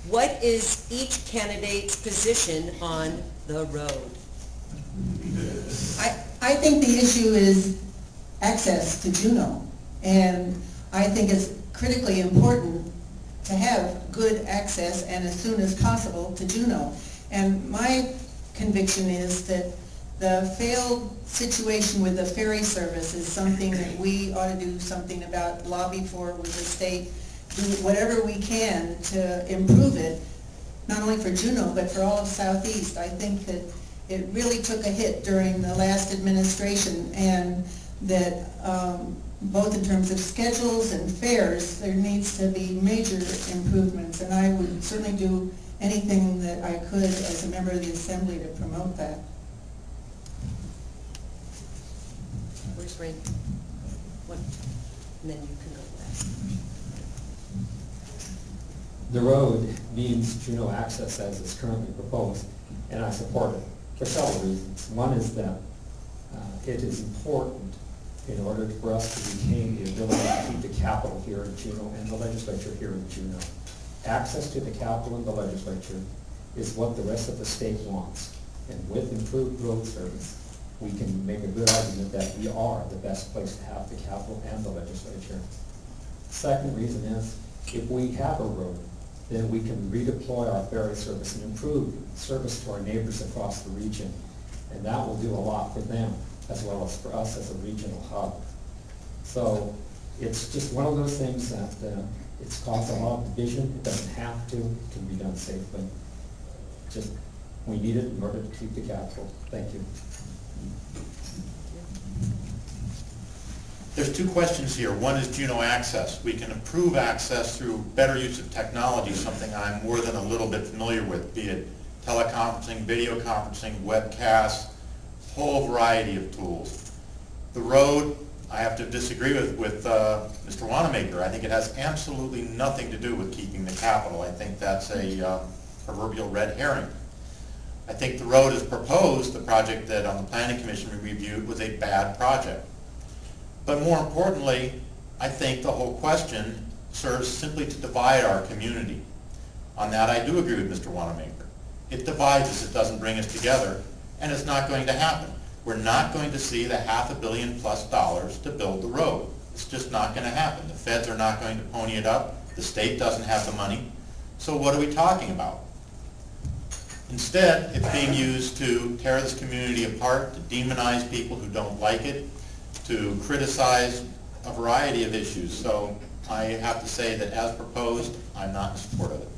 What is each candidate's position on the road? I think the issue is access to Juneau. And I think it's critically important to have good access and as soon as possible to Juneau. And my conviction is that the failed situation with the ferry service is something that we ought to do something about, lobby for with the state, do whatever we can to improve it, not only for Juneau, but for all of Southeast. I think that it really took a hit during the last administration, and that both in terms of schedules and fares, there needs to be major improvements, and I would certainly do anything that I could as a member of the Assembly to promote that. Where's Ray? What? And then you can go last. The road needs Juneau access as is currently proposed, and I support it for several reasons. One is that it is important in order for us to retain the ability to keep the capital here in Juneau and the legislature here in Juneau. Access to the capital and the legislature is what the rest of the state wants. And with improved road service, we can make a good argument that we are the best place to have the capital and the legislature. Second reason is, if we have a road, then we can redeploy our ferry service and improve service to our neighbors across the region. And that will do a lot for them, as well as for us as a regional hub. So it's just one of those things that it's caused a lot of division. It doesn't have to. It can be done safely. Just, we need it in order to keep the capital. Thank you. There's two questions here. One is Juneau access. We can improve access through better use of technology, something I'm more than a little bit familiar with, be it teleconferencing, video conferencing, webcasts, whole variety of tools. The road, I have to disagree with Mr. Wanamaker. I think it has absolutely nothing to do with keeping the capital. I think that's a proverbial red herring. I think the road as proposed, the project that on the Planning Commission we reviewed, was a bad project. But more importantly, I think the whole question serves simply to divide our community. On that I do agree with Mr. Wanamaker. It divides us, it doesn't bring us together, and it's not going to happen. We're not going to see the $500 million+ to build the road. It's just not going to happen. The feds are not going to pony it up. The state doesn't have the money. So what are we talking about? Instead, it's being used to tear this community apart, to demonize people who don't like it, to criticize a variety of issues. So I have to say that as proposed, I'm not in support of it.